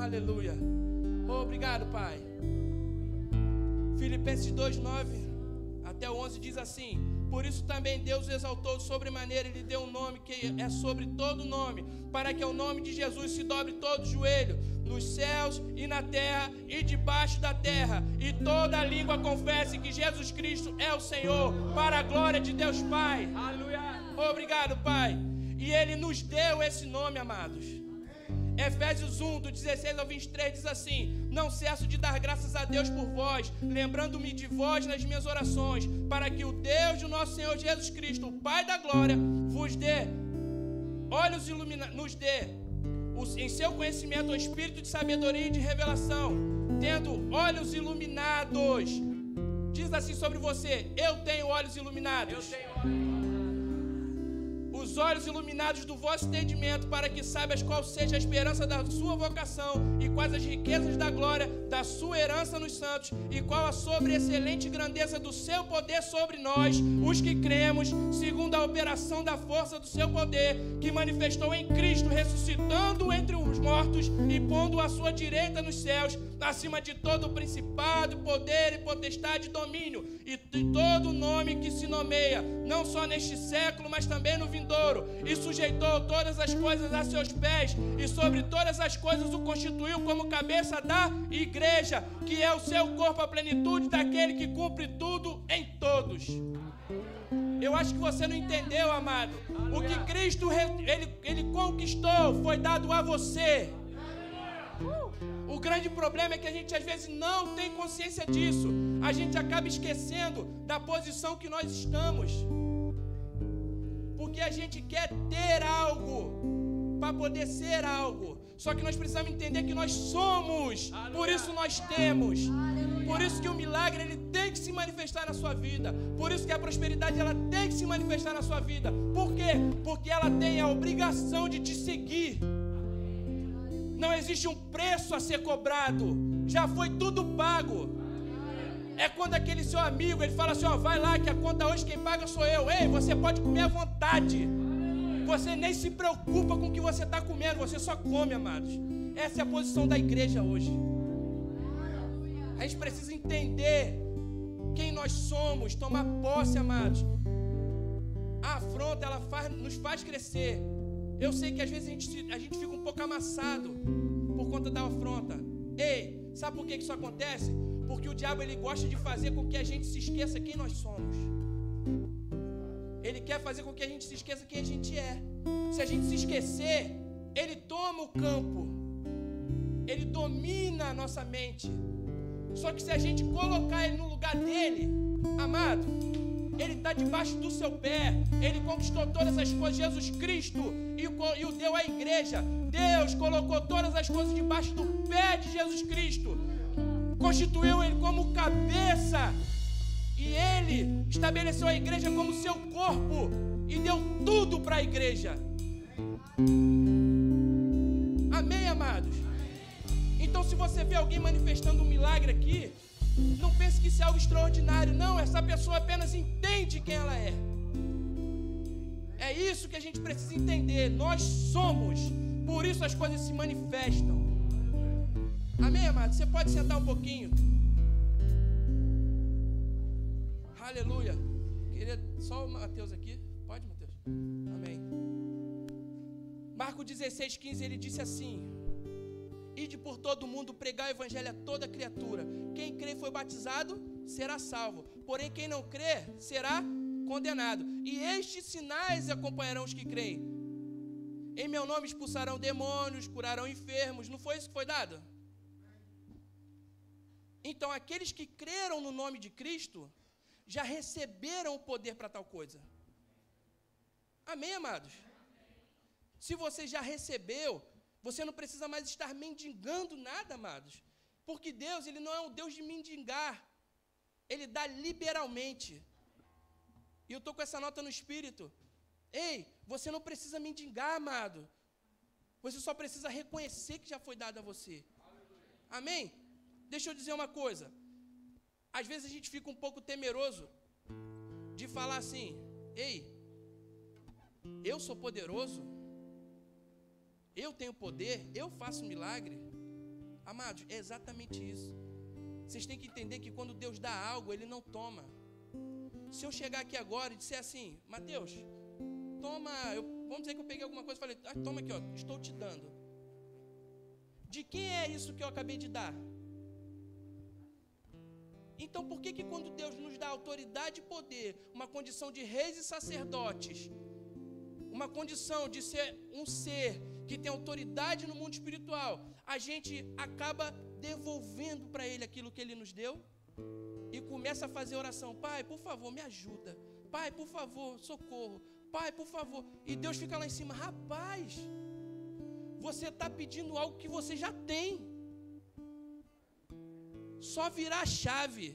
Aleluia. Obrigado, Pai. Filipenses 2:9 até o 11 diz assim: por isso também Deus o exaltou sobremaneira e lhe deu um nome que é sobre todo nome, para que ao nome de Jesus se dobre todo o joelho, nos céus e na terra e debaixo da terra, e toda língua confesse que Jesus Cristo é o Senhor, para a glória de Deus Pai. Aleluia. Obrigado, Pai. E Ele nos deu esse nome, amados. Efésios 1, do 16 ao 23 diz assim: não cesso de dar graças a Deus por vós, lembrando-me de vós nas minhas orações, para que o Deus do nosso Senhor Jesus Cristo, o Pai da glória, vos dê olhos iluminados, nos dê em seu conhecimento o espírito de sabedoria e de revelação, tendo olhos iluminados. Diz assim sobre você: eu tenho olhos iluminados. Eu tenho olhos iluminados. Os olhos iluminados do vosso entendimento, para que saibas qual seja a esperança da sua vocação e quais as riquezas da glória da sua herança nos santos, e qual a sobreexcelente grandeza do seu poder sobre nós, os que cremos, segundo a operação da força do seu poder, que manifestou em Cristo, ressuscitando entre os mortos e pondo à sua direita nos céus, acima de todo principado, poder e potestade e domínio, e de todo nome que se nomeia, não só neste século, mas também no vindouro, e sujeitou todas as coisas a seus pés, e sobre todas as coisas o constituiu como cabeça da igreja, que é o seu corpo, a plenitude daquele que cumpre tudo em todos. Eu acho que você não entendeu, amado. O que Cristo ele conquistou foi dado a você. O grande problema é que a gente às vezes não tem consciência disso. A gente acaba esquecendo da posição que nós estamos, porque a gente quer ter algo para poder ser algo. Só que nós precisamos entender que nós somos. Por isso nós temos. Por isso que o milagre ele tem que se manifestar na sua vida. Por isso que a prosperidade ela tem que se manifestar na sua vida. Por quê? Porque ela tem a obrigação de te seguir. Não existe um preço a ser cobrado. Já foi tudo pago. É quando aquele seu amigo, ele fala assim, ó, vai lá que a conta hoje quem paga sou eu. Ei, você pode comer à vontade. Você nem se preocupa com o que você está comendo, você só come, amados. Essa é a posição da igreja hoje. A gente precisa entender quem nós somos, tomar posse, amados. A afronta, ela nos faz crescer. Eu sei que às vezes a gente fica um pouco amassado por conta da afronta. Ei, sabe por que isso acontece? Porque o diabo ele gosta de fazer com que a gente se esqueça quem nós somos. Ele quer fazer com que a gente se esqueça quem a gente é. Se a gente se esquecer, ele toma o campo. Ele domina a nossa mente. Só que se a gente colocar ele no lugar dele, amado, ele está debaixo do seu pé. Ele conquistou todas as coisas. Jesus Cristo e o deu à igreja. Deus colocou todas as coisas debaixo do pé de Jesus Cristo. Constituiu ele como cabeça. E ele estabeleceu a igreja como seu corpo. E deu tudo para a igreja. Amém, amados? Então se você vê alguém manifestando um milagre aqui, não pense que isso é algo extraordinário. Não, essa pessoa apenas entende quem ela é. É isso que a gente precisa entender. Nós somos. Por isso as coisas se manifestam. Amém, amado? Você pode sentar um pouquinho. Aleluia. Queria só o Mateus aqui. Pode, Mateus? Amém. Marcos 16:15, ele disse assim: ide por todo o mundo pregar o evangelho a toda criatura. Quem crê e foi batizado será salvo. Porém, quem não crê será condenado. E estes sinais acompanharão os que creem. Em meu nome expulsarão demônios, curarão enfermos. Não foi isso que foi dado? Então, aqueles que creram no nome de Cristo já receberam o poder para tal coisa. Amém, amados? Se você já recebeu, você não precisa mais estar mendigando nada, amados. Porque Deus, ele não é um Deus de mendigar. Ele dá liberalmente. E eu estou com essa nota no espírito. Ei, você não precisa mendigar, amado. Você só precisa reconhecer que já foi dado a você. Amém? Deixa eu dizer uma coisa. Às vezes a gente fica um pouco temeroso de falar assim: ei, eu sou poderoso, eu tenho poder, eu faço milagre. Amados, é exatamente isso. Vocês têm que entender que quando Deus dá algo, Ele não toma. Se eu chegar aqui agora e disser assim, Mateus, toma, vamos dizer que eu peguei alguma coisa e falei, toma aqui, ó, estou te dando. De quem é isso que eu acabei de dar? Então por que quando Deus nos dá autoridade e poder, uma condição de reis e sacerdotes, uma condição de ser um ser que tem autoridade no mundo espiritual, a gente acaba devolvendo para Ele aquilo que Ele nos deu e começa a fazer oração, Pai, por favor, me ajuda, Pai, por favor, socorro, Pai, por favor, e Deus fica lá em cima, rapaz, você está pedindo algo que você já tem, só virar a chave,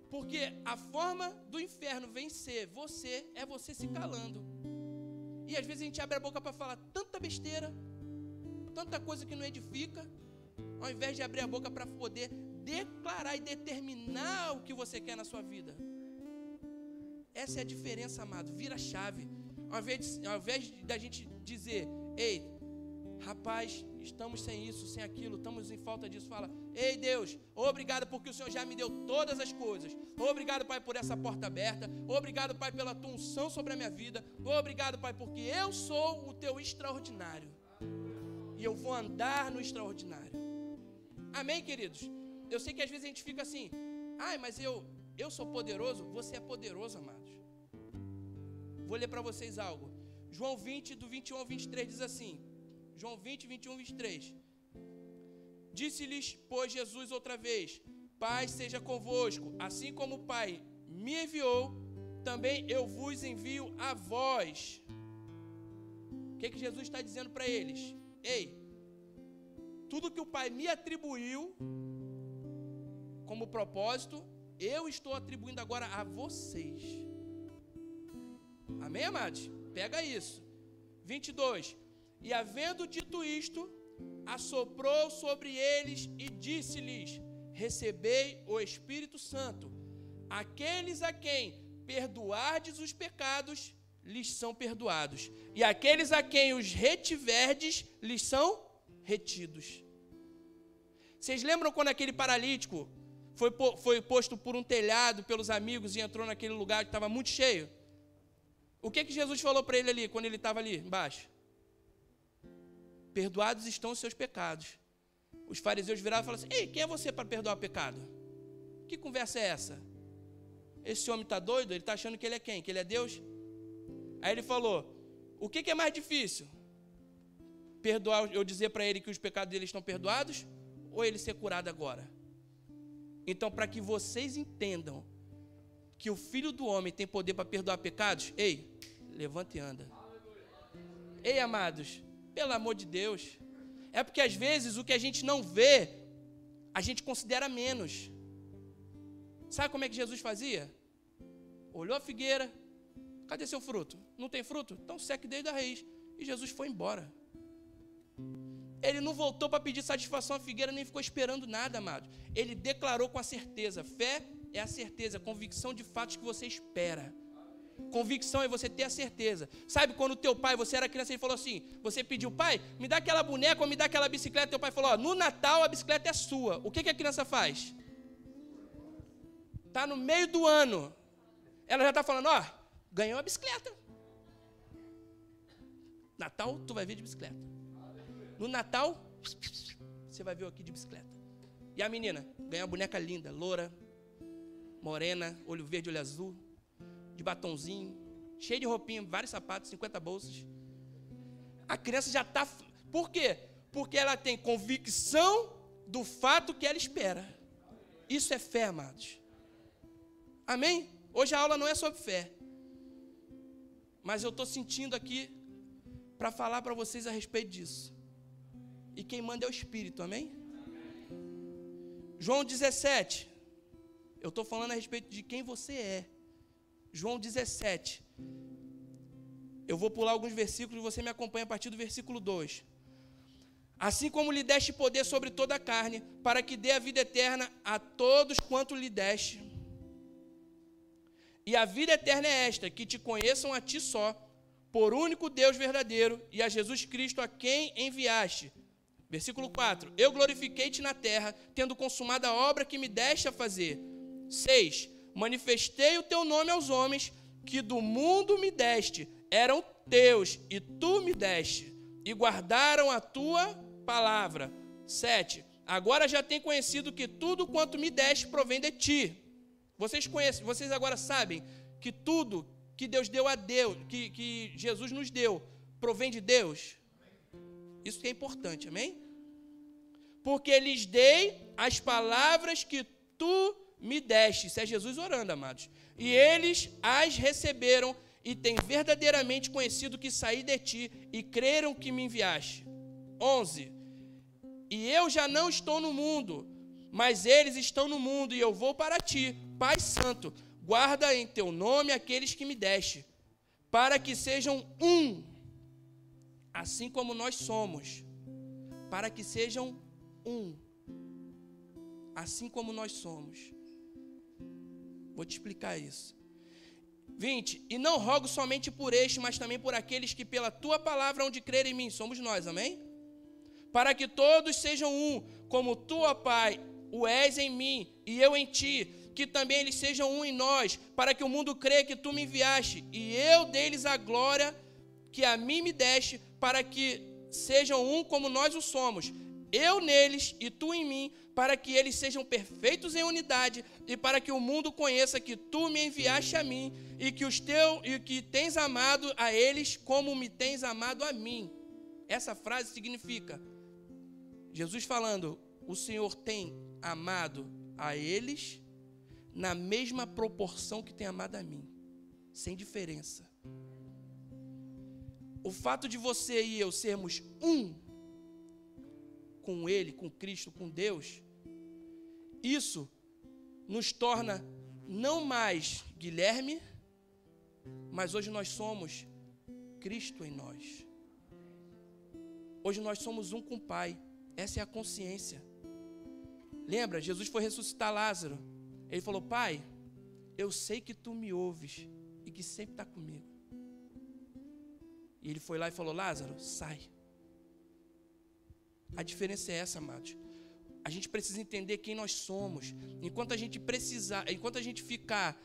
porque a forma do inferno vencer você é você se calando. E às vezes a gente abre a boca para falar tanta besteira, tanta coisa que não edifica, ao invés de abrir a boca para poder declarar e determinar o que você quer na sua vida. Essa é a diferença, amado. Vira a chave. Ao invés da gente dizer, ei, rapaz, estamos sem isso, sem aquilo, estamos em falta disso, fala, ei Deus, obrigado porque o Senhor já me deu todas as coisas, obrigado Pai por essa porta aberta, obrigado Pai pela tua unção sobre a minha vida, obrigado Pai porque eu sou o teu extraordinário e eu vou andar no extraordinário. Amém, queridos? Eu sei que às vezes a gente fica assim, mas eu sou poderoso. Você é poderoso, amados. Vou ler para vocês algo. João 20, do 21 ao 23 diz assim, João 20, 21, 23. Disse-lhes, pois, Jesus outra vez, Pai seja convosco, assim como o Pai me enviou, também eu vos envio a vós. O que Jesus está dizendo para eles? Ei, tudo que o Pai me atribuiu como propósito, eu estou atribuindo agora a vocês. Amém, amados? Pega isso. 22. E havendo dito isto, assoprou sobre eles e disse-lhes, recebei o Espírito Santo. Aqueles a quem perdoardes os pecados, lhes são perdoados. E aqueles a quem os retiverdes, lhes são retidos. Vocês lembram quando aquele paralítico foi posto por um telhado pelos amigos e entrou naquele lugar que estava muito cheio? O que Jesus falou para ele ali, quando ele estava ali embaixo? Perdoados estão os seus pecados. Os fariseus viraram e falaram assim, ei, quem é você para perdoar o pecado? Que conversa é essa? Esse homem está doido? Ele está achando que ele é quem? Que ele é Deus? Aí ele falou, o que é mais difícil? Perdoar, eu dizer para ele que os pecados dele estão perdoados? Ou ele ser curado agora? Então, para que vocês entendam que o Filho do Homem tem poder para perdoar pecados, ei, levanta e anda. Ei, amados, pelo amor de Deus, é porque às vezes o que a gente não vê, a gente considera menos. Sabe como é que Jesus fazia? Olhou a figueira, cadê seu fruto? Não tem fruto? Então seque desde a raiz. E Jesus foi embora. Ele não voltou para pedir satisfação à figueira, nem ficou esperando nada, amado. Ele declarou com a certeza. Fé é a certeza, convicção de fatos que você espera. Convicção é você ter a certeza. Sabe quando o teu pai, você era criança, ele falou assim, você pediu, pai, me dá aquela boneca ou me dá aquela bicicleta. Teu pai falou, no Natal a bicicleta é sua. O que a criança faz? Está no meio do ano. Ela já está falando, ganhou a bicicleta. Natal, tu vai ver de bicicleta. No Natal, você vai ver aqui de bicicleta. E a menina, ganhou uma boneca linda, loura, morena, olho verde, olho azul, de batonzinho, cheio de roupinha, vários sapatos, 50 bolsas. A criança já está... Por quê? Porque ela tem convicção do fato que ela espera. Isso é fé, amados. Amém? Hoje a aula não é sobre fé. Mas eu estou sentindo aqui para falar para vocês a respeito disso. E quem manda é o Espírito, amém? João 17. Eu estou falando a respeito de quem você é. João 17. Eu vou pular alguns versículos e você me acompanha a partir do versículo 2. Assim como lhe deste poder sobre toda a carne, para que dê a vida eterna a todos quanto lhe deste. E a vida eterna é esta, que te conheçam a ti só, por único Deus verdadeiro, e a Jesus Cristo a quem enviaste. Versículo 4. Eu glorifiquei-te na terra, tendo consumado a obra que me deste a fazer. 6. Manifestei o teu nome aos homens, que do mundo me deste, eram teus, e tu me deste, e guardaram a tua palavra. 7. Agora já tenho conhecido que tudo quanto me deste provém de ti. Vocês conhecem, vocês agora sabem que tudo que Deus deu a Deus, que Jesus nos deu, provém de Deus. Isso que é importante, amém? Porque lhes dei as palavras que tu me deste. Isso é Jesus orando, amados. E eles as receberam e têm verdadeiramente conhecido que saí de ti e creram que me enviaste. 11. E eu já não estou no mundo, mas eles estão no mundo, e eu vou para ti, Pai Santo. Guarda em teu nome aqueles que me deste, para que sejam um, assim como nós somos. Para que sejam um, assim como nós somos. Vou te explicar isso. 20. E não rogo somente por este, mas também por aqueles que pela tua palavra hão de crer em mim. Somos nós, amém? Para que todos sejam um, como tu, ó Pai, o és em mim e eu em ti, que também eles sejam um em nós, para que o mundo creia que tu me enviaste, e eu dei-lhes a glória que a mim me deste, para que sejam um como nós o somos, eu neles e tu em mim, para que eles sejam perfeitos em unidade, e para que o mundo conheça que tu me enviaste a mim, e que tens amado a eles como me tens amado a mim. Essa frase significa, Jesus falando, o Senhor tem amado a eles na mesma proporção que tem amado a mim, sem diferença. O fato de você e eu sermos um com Ele, com Cristo, com Deus, isso nos torna não mais Guilherme, mas hoje nós somos Cristo em nós. Hoje nós somos um com o Pai. Essa é a consciência. Lembra, Jesus foi ressuscitar Lázaro. Ele falou, Pai, eu sei que tu me ouves e que sempre está comigo. E ele foi lá e falou, Lázaro, sai. A diferença é essa, amados. A gente precisa entender quem nós somos. Enquanto a gente ficar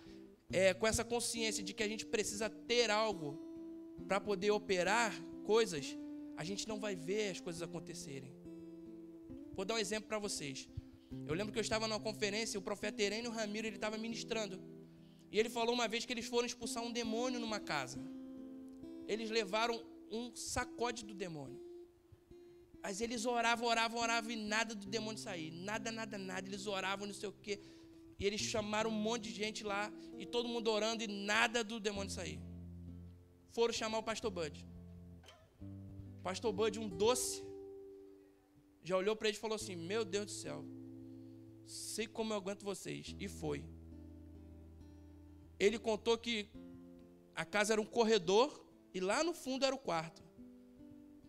com essa consciência de que a gente precisa ter algo para poder operar coisas, a gente não vai ver as coisas acontecerem. Vou dar um exemplo para vocês. Eu lembro que eu estava numa conferência, o profeta Herênio Ramiro, ele estava ministrando. E ele falou uma vez que eles foram expulsar um demônio numa casa. Eles levaram um sacode do demônio. Mas eles oravam e nada do demônio sair. Nada. Eles oravam, não sei o quê. E eles chamaram um monte de gente lá, e todo mundo orando, e nada do demônio sair. Foram chamar o pastor Bud. Pastor Bud, um doce, já olhou para ele e falou assim, meu Deus do céu, sei como eu aguento vocês. E foi. Ele contou que a casa era um corredor e lá no fundo era o quarto.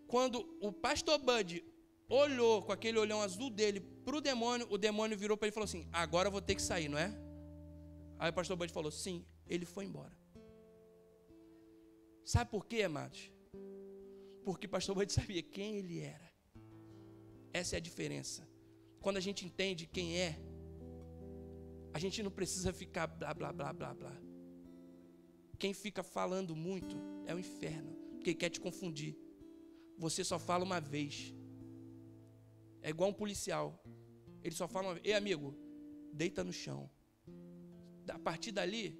Quando o pastor Bud olhou com aquele olhão azul dele para o demônio virou para ele e falou assim, agora eu vou ter que sair, não é? Aí o pastor Bud falou, sim, ele foi embora. Sabe por quê, amados? Porque o pastor Bud sabia quem ele era. Essa é a diferença. Quando a gente entende quem é, a gente não precisa ficar blá, blá, blá, blá, blá. Quem fica falando muito é o inferno, porque ele quer te confundir. Você só fala uma vez. É igual um policial. Ele só fala uma vez. Ei, amigo, deita no chão. A partir dali,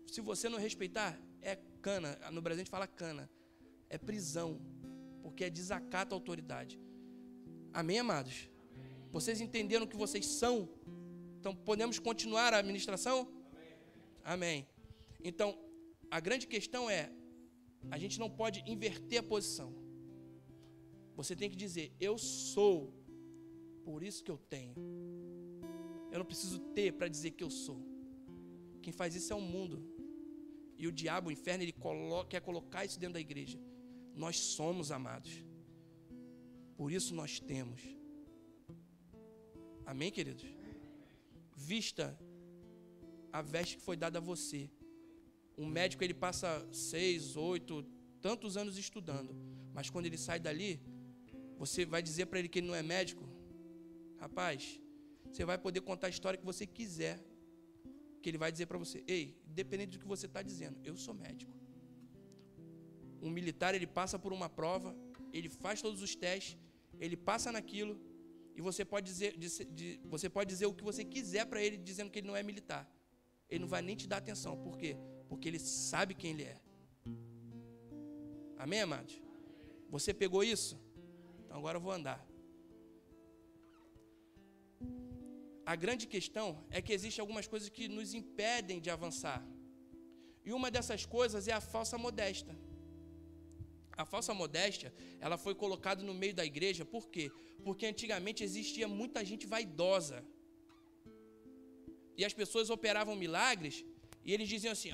se você não respeitar, é cana. No Brasil a gente fala cana. É prisão, porque é desacato à autoridade. Amém, amados? Vocês entenderam o que vocês são? Então, podemos continuar a administração? Amém. Então, a grande questão é, a gente não pode inverter a posição. Você tem que dizer, eu sou, por isso que eu tenho. Eu não preciso ter para dizer que eu sou. Quem faz isso é o mundo. E o diabo, o inferno, ele quer colocar isso dentro da igreja. Nós somos amados. Por isso nós temos. Amém, queridos? Vista a veste que foi dada a você. Um médico, ele passa 6, 8, tantos anos estudando. Mas quando ele sai dali, Você vai dizer para ele que ele não é médico? Rapaz, você vai poder contar a história que você quiser, que ele vai dizer para você: ei, independente do que você está dizendo, eu sou médico. Um militar, ele passa por uma prova, ele faz todos os testes, ele passa naquilo, e você pode dizer o que você quiser para ele, dizendo que ele não é militar. Ele não vai nem te dar atenção. Por quê? Porque ele sabe quem ele é. Amém, amados? Você pegou isso? Então agora eu vou andar. A grande questão é que existem algumas coisas que nos impedem de avançar. E uma dessas coisas é a falsa modéstia. A falsa modéstia, ela foi colocada no meio da igreja, por quê? Porque antigamente existia muita gente vaidosa. E as pessoas operavam milagres, e eles diziam assim: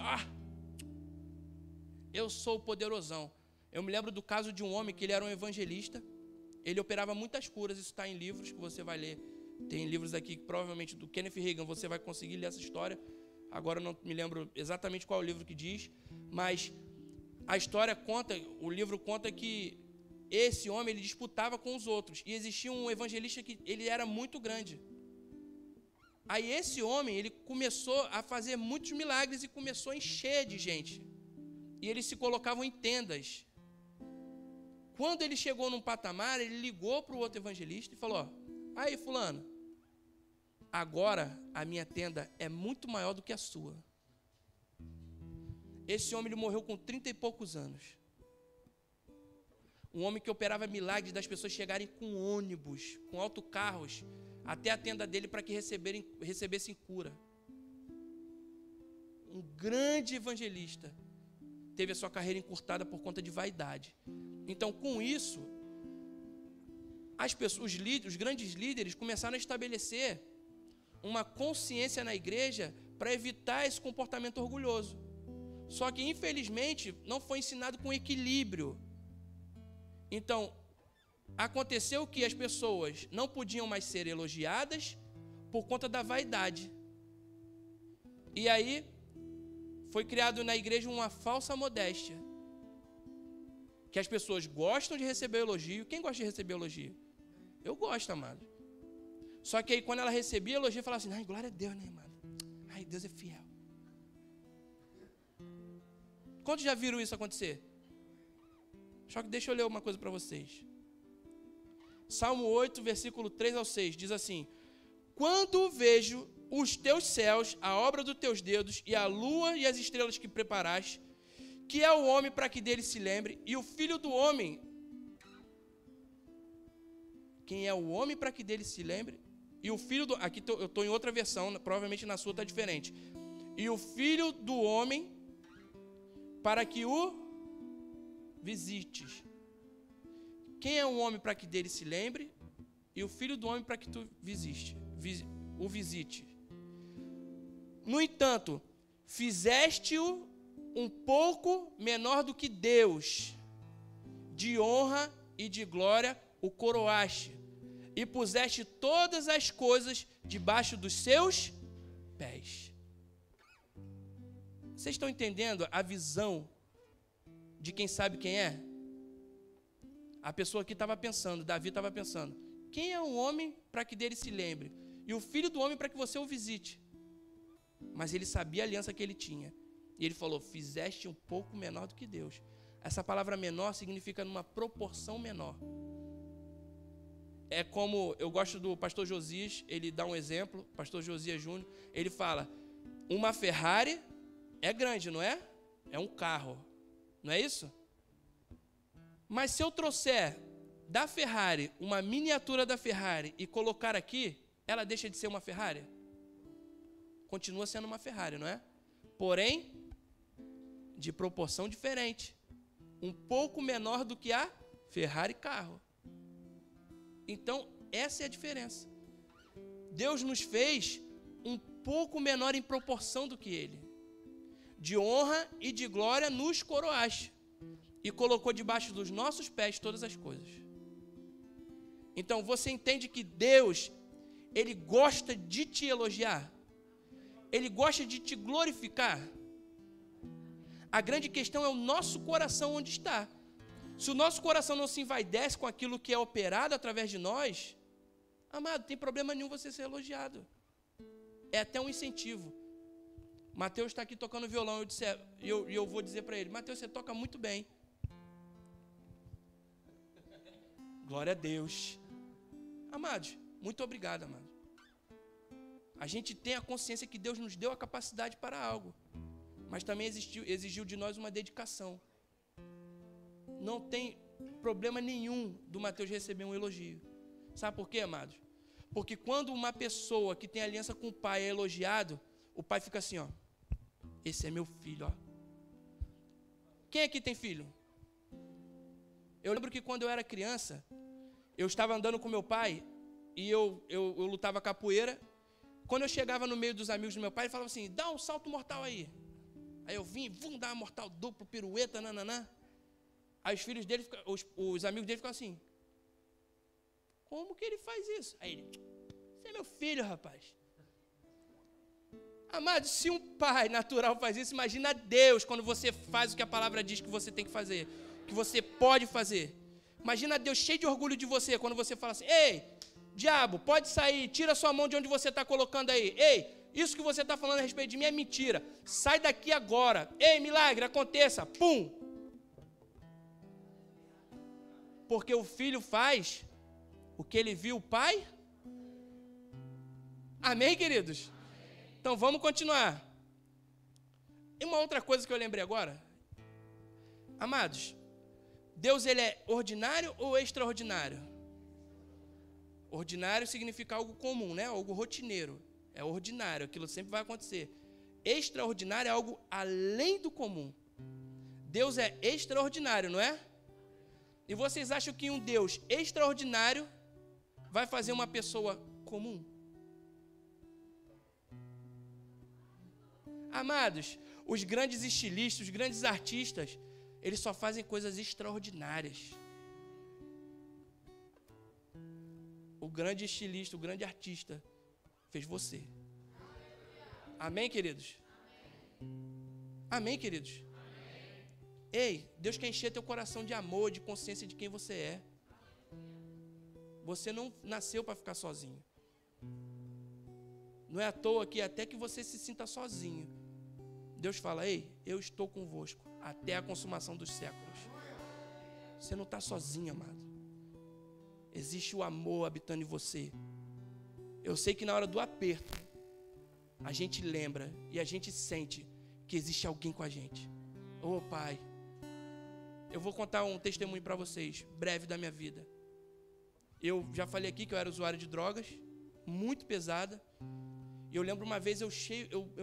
eu sou o poderosão. Eu me lembro do caso de um homem que ele era um evangelista, ele operava muitas curas, isso está em livros que você vai ler. Tem livros aqui, provavelmente do Kenneth Hagin, você vai conseguir ler essa história. Agora eu não me lembro exatamente qual é o livro que diz, mas a história conta, o livro conta que esse homem, ele disputava com os outros, e existia um evangelista que ele era muito grande. Aí esse homem, ele começou a fazer muitos milagres e começou a encher de gente. E eles se colocavam em tendas. Quando ele chegou num patamar, ele ligou para o outro evangelista e falou: aí, fulano, agora a minha tenda é muito maior do que a sua. Esse homem, ele morreu com 30 e poucos anos. Um homem que operava milagres das pessoas chegarem com ônibus, com autocarros, até a tenda dele para que recebessem cura. Um grande evangelista teve a sua carreira encurtada por conta de vaidade. Então, com isso, as pessoas, os grandes líderes começaram a estabelecer uma consciência na igreja para evitar esse comportamento orgulhoso. Só que, infelizmente, não foi ensinado com equilíbrio. Então, aconteceu que as pessoas não podiam mais ser elogiadas por conta da vaidade. E aí, foi criado na igreja uma falsa modéstia. Que as pessoas gostam de receber elogio. Quem gosta de receber elogio? Eu gosto, amado. Só que aí, quando ela recebia elogio, falava assim: ai, glória a Deus, né, amado? Ai, Deus é fiel. Quantos já viram isso acontecer? Só que deixa eu ler uma coisa para vocês. Salmo 8, versículo 3 ao 6, diz assim: quando vejo os teus céus, a obra dos teus dedos, e a lua e as estrelas que preparaste, que é o homem para que dele se lembre, e o filho do homem. Quem é o homem para que dele se lembre? E o filho do... Aqui eu estou em outra versão, provavelmente na sua está diferente. E o filho do homem para que o visites. Quem é o homem para que dele se lembre? E o filho do homem para que tu o visite. No entanto, fizeste-o um pouco menor do que Deus, de honra e de glória o coroaste, e puseste todas as coisas debaixo dos seus pés. Vocês estão entendendo a visão de quem sabe quem é? A pessoa aqui estava pensando, Davi estava pensando: quem é o homem para que dele se lembre? E o filho do homem para que você o visite. Mas ele sabia a aliança que ele tinha. E ele falou: fizeste um pouco menor do que Deus. Essa palavra menor significa numa proporção menor. É como, eu gosto do pastor Josias, ele dá um exemplo, pastor Josias Júnior, ele fala: uma Ferrari é grande, não é? É um carro, não é isso? Mas se eu trouxer da Ferrari uma miniatura da Ferrari e colocar aqui, ela deixa de ser uma Ferrari? Continua sendo uma Ferrari, não é? Porém, de proporção diferente. Um pouco menor do que a Ferrari carro. Então, essa é a diferença. Deus nos fez um pouco menor em proporção do que Ele. De honra e de glória nos coroaste. E colocou debaixo dos nossos pés todas as coisas. Então, você entende que Deus, Ele gosta de te elogiar? Ele gosta de te glorificar? A grande questão é o nosso coração onde está. Se o nosso coração não se envaidece com aquilo que é operado através de nós, amado, não tem problema nenhum você ser elogiado. É até um incentivo. Mateus está aqui tocando violão, eu vou dizer para ele, Mateus, você toca muito bem. Glória a Deus. Amados, muito obrigado, amado. A gente tem a consciência que Deus nos deu a capacidade para algo, mas também exigiu de nós uma dedicação. Não tem problema nenhum do Mateus receber um elogio. Sabe por quê, amados? Porque quando uma pessoa que tem aliança com o pai é elogiado, o pai fica assim, ó. Esse é meu filho, ó. Quem aqui tem filho? Eu lembro que quando eu era criança, eu estava andando com meu pai e eu lutava capoeira. Quando eu chegava no meio dos amigos do meu pai, ele falava assim, dá um salto mortal aí. Aí eu vim, vamos dar uma mortal duplo, pirueta, nananã. Aí os filhos dele, os amigos dele ficam assim, como que ele faz isso? Aí ele, você é meu filho, rapaz. Amado, se um pai natural faz isso, imagina Deus quando você faz o que a palavra diz que você tem que fazer, que você pode fazer. Imagina Deus cheio de orgulho de você quando você fala assim, ei, diabo, pode sair, tira sua mão de onde você está colocando aí. Ei, isso que você está falando a respeito de mim é mentira. Sai daqui agora. Ei, milagre, aconteça. Pum. Porque o filho faz o que ele viu o pai. Amém, queridos? Então, vamos continuar. E uma outra coisa que eu lembrei agora. Amados, Deus, ele é ordinário ou extraordinário? Ordinário significa algo comum, né? Algo rotineiro. É ordinário, aquilo sempre vai acontecer. Extraordinário é algo além do comum. Deus é extraordinário, não é? E vocês acham que um Deus extraordinário vai fazer uma pessoa comum? Amados, os grandes estilistas, os grandes artistas, eles só fazem coisas extraordinárias. O grande estilista, o grande artista, fez você. Amém, queridos? Amém, queridos? Ei, Deus quer encher teu coração de amor, de consciência de quem você é. Você não nasceu para ficar sozinho. Não é à toa que até que você se sinta sozinho, Deus fala, ei, eu estou convosco até a consumação dos séculos. Você não está sozinho, amado. Existe o amor habitando em você. Eu sei que na hora do aperto, a gente lembra e a gente sente que existe alguém com a gente. Ô, Pai, eu vou contar um testemunho para vocês, breve da minha vida. Eu já falei aqui que eu era usuário de drogas, muito pesada. E eu lembro uma vez eu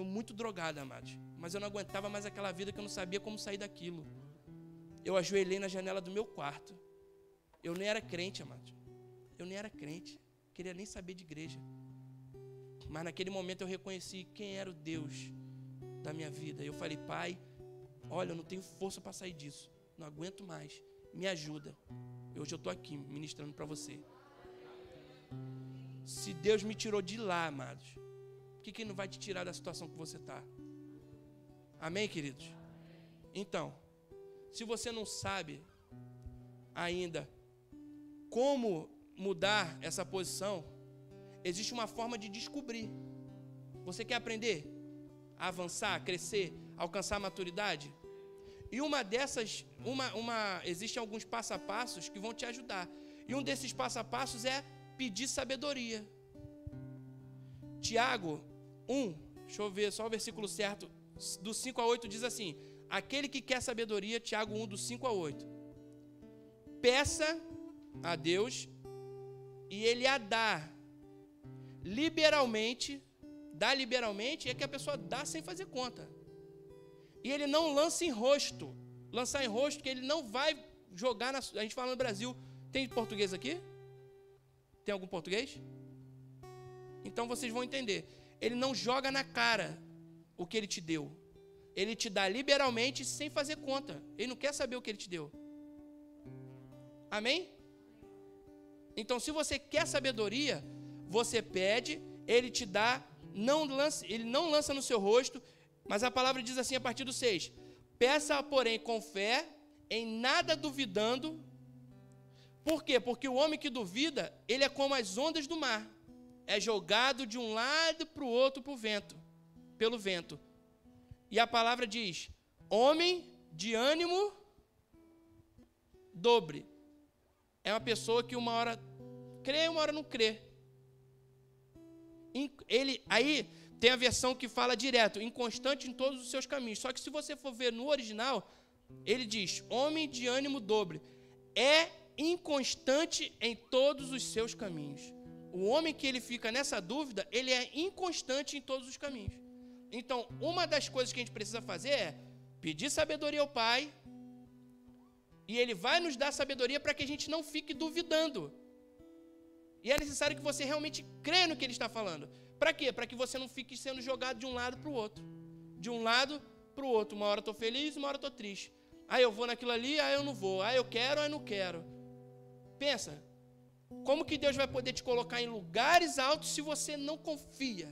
muito drogado, amados. Mas eu não aguentava mais aquela vida que eu não sabia como sair daquilo. Eu ajoelhei na janela do meu quarto. Eu nem era crente, amados. Eu nem era crente. Queria nem saber de igreja. Mas naquele momento eu reconheci quem era o Deus da minha vida. Eu falei, Pai, olha, eu não tenho força para sair disso. Não aguento mais. Me ajuda. Hoje eu estou aqui ministrando para você. Se Deus me tirou de lá, amados, o que não vai te tirar da situação que você está? Amém, queridos? Então, se você não sabe ainda como mudar essa posição, existe uma forma de descobrir. Você quer aprender a avançar, crescer, alcançar a maturidade? E uma dessas, existem alguns passo a passos que vão te ajudar. E um desses passo a passos é pedir sabedoria. Tiago 1, deixa eu ver só o versículo certo, do 5 a 8 diz assim, aquele que quer sabedoria, Tiago 1, do 5 a 8, peça a Deus e Ele a dá liberalmente, dá liberalmente, é que a pessoa dá sem fazer conta. E Ele não lança em rosto, lançar em rosto que Ele não vai jogar, a gente fala no Brasil, tem português aqui? Tem algum português? Então vocês vão entender. Ele não joga na cara o que Ele te deu. Ele te dá liberalmente sem fazer conta. Ele não quer saber o que Ele te deu. Amém? Então, se você quer sabedoria, você pede, Ele te dá, Ele não lança no seu rosto, mas a palavra diz assim a partir do 6, peça, porém, com fé em nada duvidando. Por quê? Porque o homem que duvida, ele é como as ondas do mar. É jogado de um lado para o outro pelo vento. E a palavra diz, homem de ânimo dobre. É uma pessoa que uma hora crê, uma hora não crê. Aí tem a versão que fala direto, inconstante em todos os seus caminhos. Só que se você for ver no original, ele diz, homem de ânimo dobre, é inconstante em todos os seus caminhos. O homem que ele fica nessa dúvida, ele é inconstante em todos os caminhos. Então, uma das coisas que a gente precisa fazer é pedir sabedoria ao Pai, e Ele vai nos dar sabedoria para que a gente não fique duvidando. E é necessário que você realmente crê no que Ele está falando. Para quê? Para que você não fique sendo jogado de um lado para o outro. De um lado para o outro. Uma hora eu estou feliz, uma hora eu estou triste. Aí eu vou naquilo ali, aí eu não vou. Aí eu quero, aí eu não quero. Pensa, como que Deus vai poder te colocar em lugares altos se você não confia?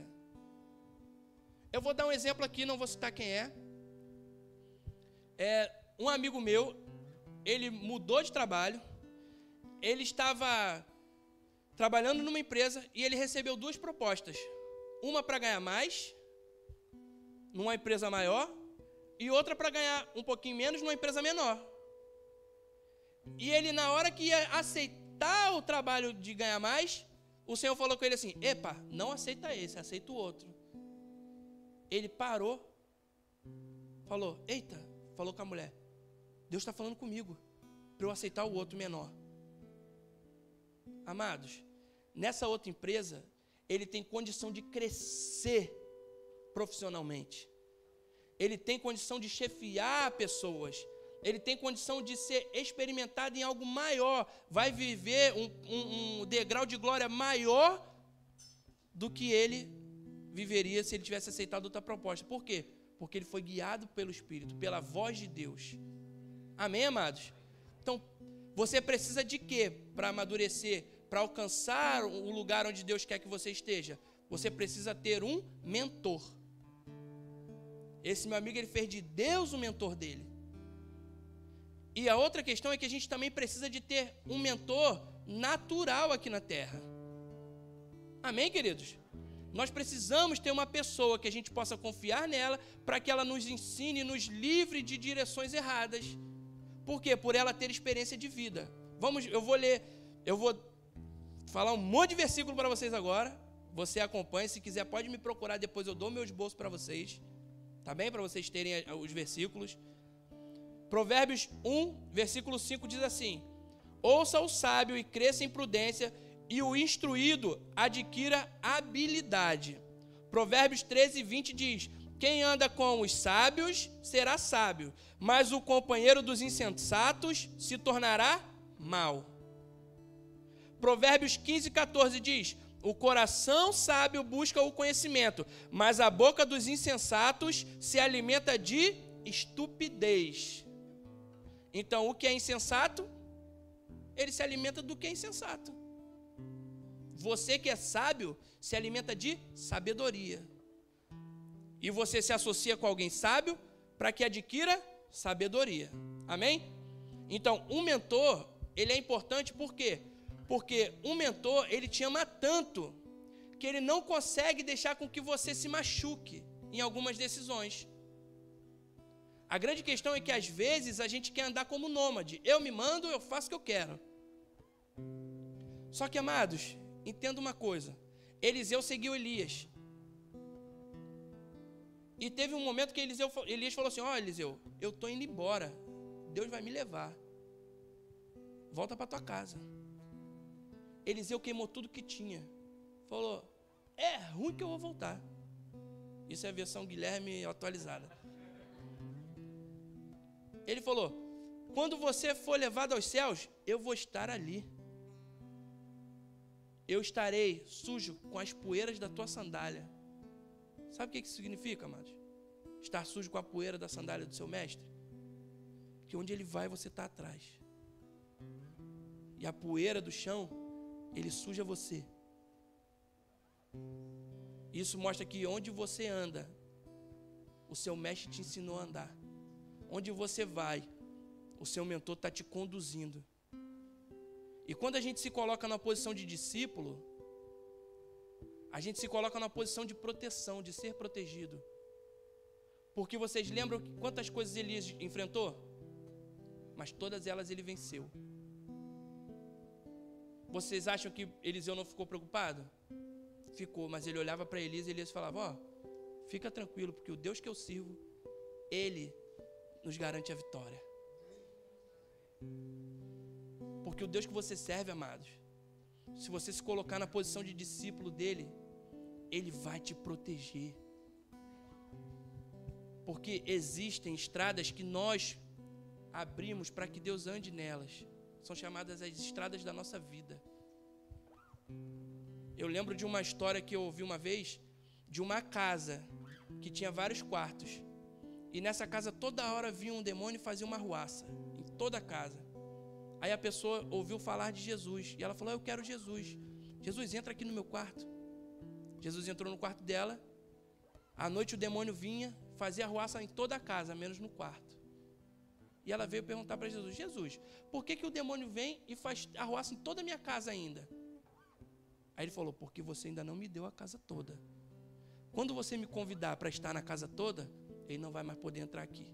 Eu vou dar um exemplo aqui, não vou citar quem é. Um amigo meu, ele mudou de trabalho, ele estava trabalhando numa empresa e ele recebeu 2 propostas. Uma para ganhar mais, numa empresa maior, e outra para ganhar um pouquinho menos, numa empresa menor. E ele, na hora que ia aceitar o trabalho de ganhar mais, o Senhor falou com ele assim, epa, não aceita esse, aceita o outro. Ele parou, falou, eita, falou com a mulher, Deus está falando comigo, para eu aceitar o outro menor. Amados, nessa outra empresa, ele tem condição de crescer profissionalmente. Ele tem condição de chefiar pessoas. Ele tem condição de ser experimentado em algo maior. Vai viver um degrau de glória maior do que ele viveria se ele tivesse aceitado outra proposta. Por quê? Porque ele foi guiado pelo Espírito, pela voz de Deus. Amém, amados? Então, você precisa de quê para amadurecer, para alcançar o lugar onde Deus quer que você esteja? Você precisa ter um mentor. Esse meu amigo, ele fez de Deus o mentor dele. E a outra questão é que a gente também precisa de ter um mentor natural aqui na terra. Amém, queridos? Nós precisamos ter uma pessoa que a gente possa confiar nela para que ela nos ensine, nos livre de direções erradas. Por quê? Por ela ter experiência de vida. Eu vou falar um monte de versículo para vocês agora. Você acompanha, se quiser pode me procurar, depois eu dou meu esboço para vocês. Tá bem? Para vocês terem os versículos. Provérbios 1, versículo 5 diz assim: ouça o sábio e cresça em prudência, e o instruído adquira habilidade. Provérbios 13, 20 diz: quem anda com os sábios será sábio, mas o companheiro dos insensatos se tornará mau. Provérbios 15, 14 diz: o coração sábio busca o conhecimento, mas a boca dos insensatos se alimenta de estupidez. Então, o que é insensato, ele se alimenta do que é insensato. Você que é sábio, se alimenta de sabedoria. E você se associa com alguém sábio para que adquira sabedoria. Amém? Então, um mentor, ele é importante por quê? Porque um mentor, ele te ama tanto que ele não consegue deixar com que você se machuque em algumas decisões. A grande questão é que, às vezes, a gente quer andar como nômade. Eu me mando, eu faço o que eu quero. Só que, amados, entenda uma coisa. Eliseu seguiu Elias. E teve um momento que Elias falou assim: ó, Eliseu, eu estou indo embora. Deus vai me levar. Volta para tua casa. Eliseu queimou tudo que tinha. Falou: é ruim que eu vou voltar. Isso é a versão Guilherme atualizada. Ele falou: quando você for levado aos céus, eu vou estar ali. Eu estarei sujo com as poeiras da tua sandália. Sabe o que isso significa, amados? Estar sujo com a poeira da sandália do seu mestre? Que onde ele vai, você está atrás. E a poeira do chão, ele suja você. Isso mostra que onde você anda, o seu mestre te ensinou a andar. Onde você vai, O seu mentor está te conduzindo. E quando a gente se coloca na posição de discípulo, a gente se coloca na posição de proteção, de ser protegido. Porque vocês lembram quantas coisas Elias enfrentou? Mas todas elas ele venceu. Vocês acham que Eliseu não ficou preocupado? Ficou, mas ele olhava para Elias e Elias falava, fica tranquilo, porque o Deus que eu sirvo, Ele nos garante a vitória. Porque o Deus que você serve, amados, se você se colocar na posição de discípulo dele, Ele vai te proteger. Porque existem estradas que nós abrimos para que Deus ande nelas. São chamadas as estradas da nossa vida. Eu lembro de uma história que eu ouvi uma vez, de uma casa que tinha vários quartos. E nessa casa toda hora vinha um demônio e fazia uma arruaça, em toda a casa. Aí a pessoa ouviu falar de Jesus, e ela falou, eu quero Jesus. Jesus, entra aqui no meu quarto. Jesus entrou no quarto dela. À noite o demônio vinha, fazia arruaça em toda a casa, menos no quarto. E ela veio perguntar para Jesus, Jesus, por que o demônio vem e faz arruaça em toda a minha casa ainda? Aí ele falou, porque você ainda não me deu a casa toda. Quando você me convidar para estar na casa toda, ele não vai mais poder entrar aqui.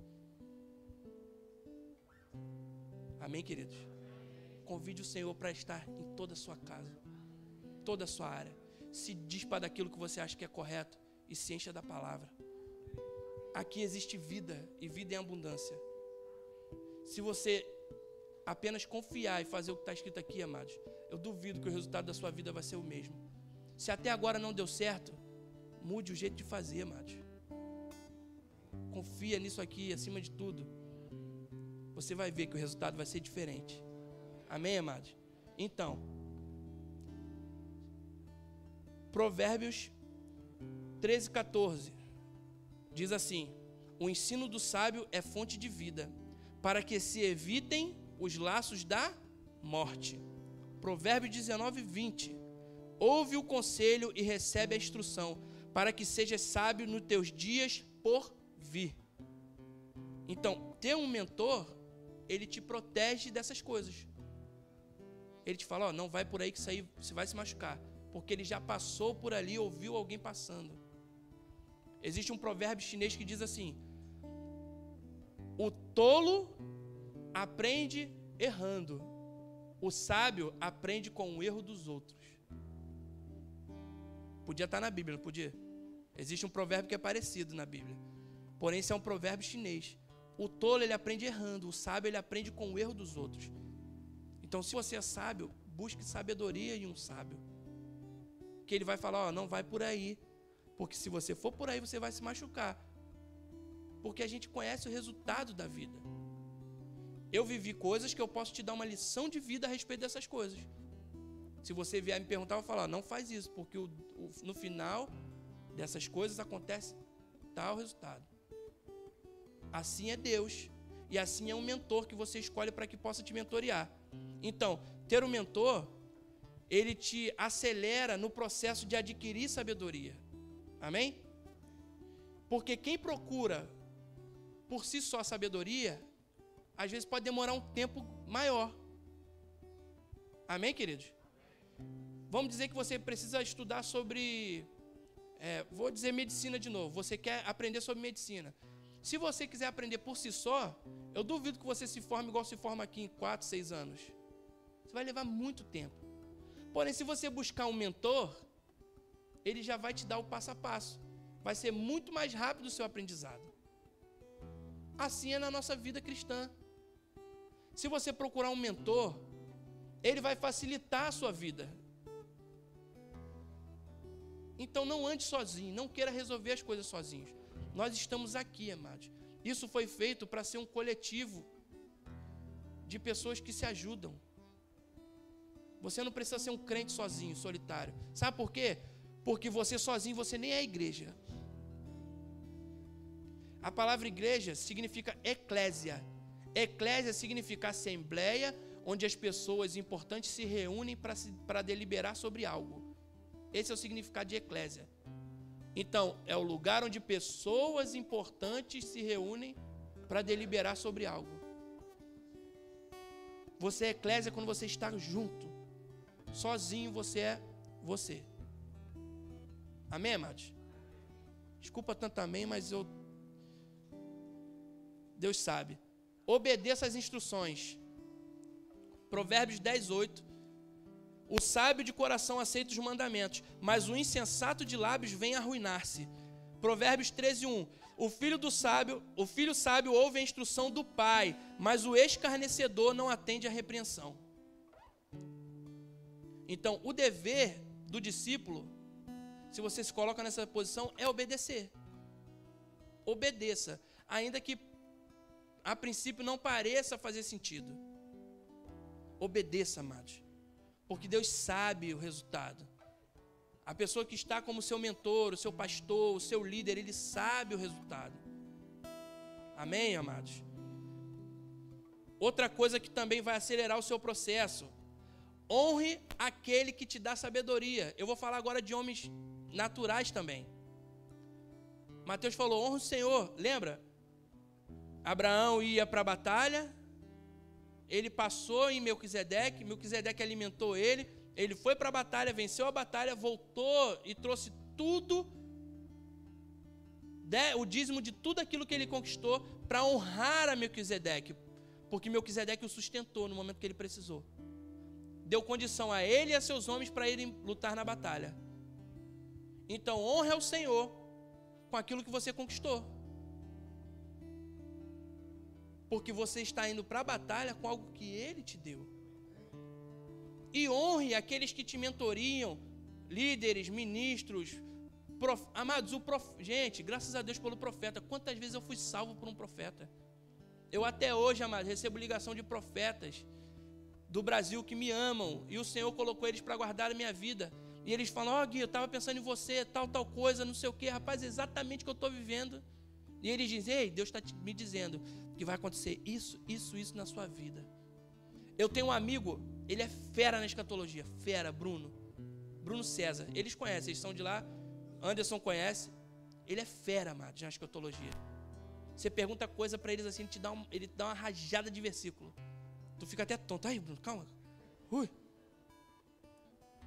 Amém, queridos? Convide o Senhor para estar em toda a sua casa, toda a sua área. Se dispa daquilo que você acha que é correto e se encha da palavra. Aqui existe vida e vida em abundância. Se você apenas confiar e fazer o que está escrito aqui, amados, eu duvido que o resultado da sua vida vai ser o mesmo. Se até agora não deu certo, mude o jeito de fazer, amados. Confia nisso aqui, acima de tudo. Você vai ver que o resultado vai ser diferente. Amém, amados? Então, Provérbios 13:14 diz assim: o ensino do sábio é fonte de vida, para que se evitem os laços da morte. Provérbios 19:20 ouve o conselho e recebe a instrução, para que sejas sábio nos teus dias por vir. Então, ter um mentor, ele te protege dessas coisas. Ele te fala, não vai por aí que isso aí você vai se machucar, porque ele já passou por ali, ouviu alguém passando. Existe um provérbio chinês que diz assim: o tolo aprende errando, o sábio aprende com o erro dos outros. Podia estar na Bíblia, não podia? Existe um provérbio que é parecido na Bíblia, porém esse é um provérbio chinês. O tolo ele aprende errando, o sábio ele aprende com o erro dos outros. Então, se você é sábio, busque sabedoria em um sábio, que ele vai falar, não vai por aí, porque se você for por aí, você vai se machucar, porque a gente conhece o resultado da vida. Eu vivi coisas que eu posso te dar uma lição de vida a respeito dessas coisas. Se você vier me perguntar, eu vou falar, não faz isso, porque no final dessas coisas acontece tal resultado. Assim é Deus, e assim é um mentor que você escolhe para que possa te mentorear. Então, ter um mentor, ele te acelera no processo de adquirir sabedoria. Amém? Porque quem procura por si só sabedoria, às vezes pode demorar um tempo maior. Amém, queridos? Vamos dizer que você precisa estudar sobre, vou dizer medicina de novo. Você quer aprender sobre medicina. Se você quiser aprender por si só, eu duvido que você se forme igual se forma aqui em 4, 6 anos. Você vai levar muito tempo. Porém, se você buscar um mentor, ele já vai te dar o passo a passo. Vai ser muito mais rápido o seu aprendizado. Assim é na nossa vida cristã. Se você procurar um mentor, ele vai facilitar a sua vida. Então não ande sozinho, não queira resolver as coisas sozinhos. Nós estamos aqui, amados. Isso foi feito para ser um coletivo de pessoas que se ajudam. Você não precisa ser um crente sozinho, solitário. Sabe por quê? Porque você sozinho, você nem é igreja. A palavra igreja significa eclésia. Eclésia significa assembleia, onde as pessoas importantes se reúnem para deliberar sobre algo. Esse é o significado de eclésia. Então, é o lugar onde pessoas importantes se reúnem para deliberar sobre algo. Você é eclésia quando você está junto. Sozinho você é você. Amém, amados? Desculpa tanto amém, mas Deus sabe. Obedeça às instruções. Provérbios 10:8. O sábio de coração aceita os mandamentos, mas o insensato de lábios vem arruinar-se. Provérbios 13:1. O filho sábio ouve a instrução do pai, mas o escarnecedor não atende à repreensão. Então, o dever do discípulo, se você se coloca nessa posição, é obedecer. Obedeça, ainda que a princípio não pareça fazer sentido. Obedeça, amados, porque Deus sabe o resultado. A pessoa que está como seu mentor, o seu pastor, o seu líder, ele sabe o resultado. Amém, amados? Outra coisa que também vai acelerar o seu processo: honre aquele que te dá sabedoria. Eu vou falar agora de homens naturais também. Mateus falou: honra o Senhor. Lembra? Abraão ia para a batalha, ele passou em Melquisedeque, Melquisedeque alimentou ele, ele foi para a batalha, venceu a batalha, voltou e trouxe tudo, o dízimo de tudo aquilo que ele conquistou, para honrar a Melquisedeque, porque Melquisedeque o sustentou no momento que ele precisou. Deu condição a ele e a seus homens para irem lutar na batalha. Então, honre ao Senhor com aquilo que você conquistou. Porque você está indo para a batalha com algo que Ele te deu. E honre aqueles que te mentoriam, líderes, ministros, amados, gente, graças a Deus pelo profeta. Quantas vezes eu fui salvo por um profeta? Eu até hoje, amados, recebo ligação de profetas do Brasil que me amam, e o Senhor colocou eles para guardar a minha vida. E eles falam: Gui, eu estava pensando em você, tal coisa, não sei o que, rapaz, exatamente o que eu estou vivendo. E eles dizem: ei, Deus está me dizendo que vai acontecer isso na sua vida. Eu tenho um amigo, ele é fera na escatologia, fera, Bruno César, eles conhecem, eles são de lá, Anderson conhece, ele é fera, amado, na escatologia. Você pergunta coisa para eles assim, ele te dá uma rajada de versículo, tu fica até tonto. Aí, Bruno, calma.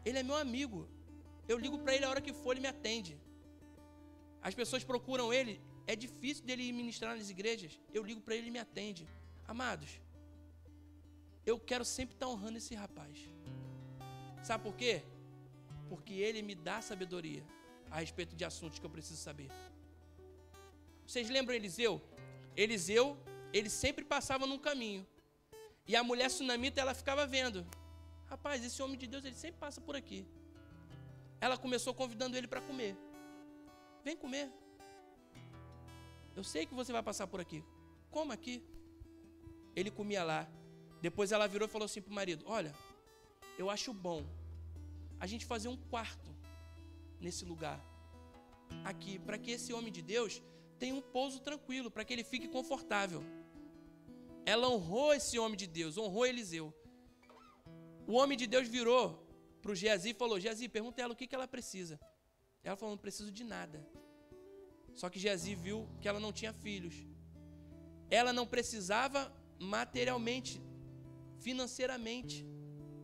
Ele é meu amigo, eu ligo para ele a hora que for, ele me atende. As pessoas procuram ele, é difícil dele ir ministrar nas igrejas, eu ligo para ele e ele me atende. Amados, eu quero sempre estar honrando esse rapaz. Sabe por quê? Porque ele me dá sabedoria a respeito de assuntos que eu preciso saber. Vocês lembram Eliseu? Eliseu, ele sempre passava num caminho, e a mulher sunamita, ela ficava vendo: rapaz, esse homem de Deus, ele sempre passa por aqui. Ela começou convidando ele para comer. Vem comer. Eu sei que você vai passar por aqui. Coma aqui. Ele comia lá. Depois ela virou e falou assim para o marido: olha, eu acho bom a gente fazer um quarto nesse lugar aqui, para que esse homem de Deus tenha um pouso tranquilo, para que ele fique confortável. Ela honrou esse homem de Deus, honrou Eliseu. O homem de Deus virou para o Geazi e falou: Geazi, pergunta a ela o que ela precisa. Ela falou: não preciso de nada. Só que Geazi viu que ela não tinha filhos. Ela não precisava materialmente, financeiramente,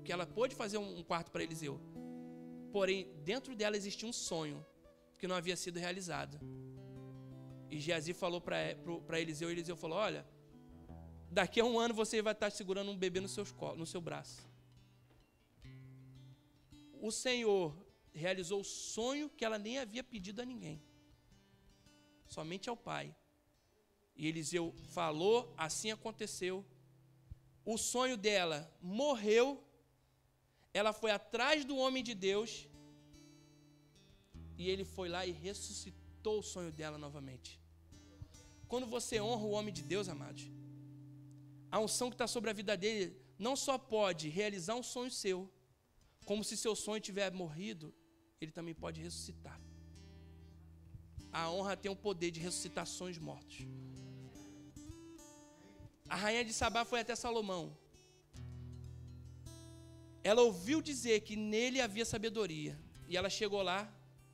que ela pôde fazer um quarto para Eliseu. Porém, dentro dela existia um sonho que não havia sido realizado. E Geazi falou para Eliseu, e Eliseu falou: olha, daqui a um ano você vai estar segurando um bebê no seu braço. O Senhor realizou o sonho que ela nem havia pedido a ninguém, somente ao pai. E Eliseu falou, assim aconteceu. O sonho dela morreu. Ela foi atrás do homem de Deus, e ele foi lá e ressuscitou o sonho dela novamente. Quando você honra o homem de Deus, amados, a unção que está sobre a vida dele não só pode realizar um sonho seu, como se seu sonho tiver morrido, ele também pode ressuscitar. A honra tem o poder de ressuscitar sonhos mortos. A rainha de Sabá foi até Salomão. Ela ouviu dizer que nele havia sabedoria. E ela chegou lá,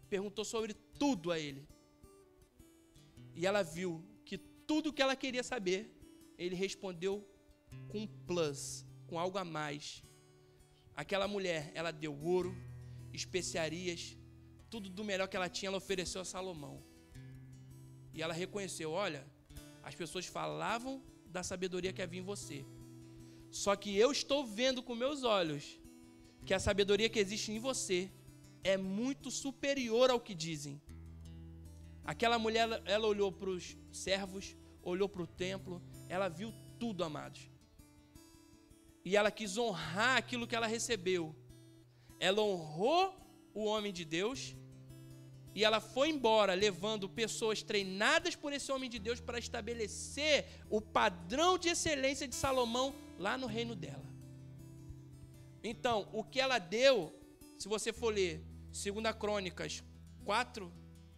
perguntou sobre tudo a ele. E ela viu que tudo que ela queria saber, ele respondeu com um plus, com algo a mais. Aquela mulher, ela deu ouro, especiarias, tudo do melhor que ela tinha, ela ofereceu a Salomão. E ela reconheceu, olha, as pessoas falavam da sabedoria que havia em você. Só que eu estou vendo com meus olhos que a sabedoria que existe em você é muito superior ao que dizem. Aquela mulher, ela olhou para os servos, olhou para o templo, ela viu tudo, amados. E ela quis honrar aquilo que ela recebeu. Ela honrou o homem de Deus e ela foi embora levando pessoas treinadas por esse homem de Deus para estabelecer o padrão de excelência de Salomão lá no reino dela. Então, o que ela deu, se você for ler 2 Crônicas 4,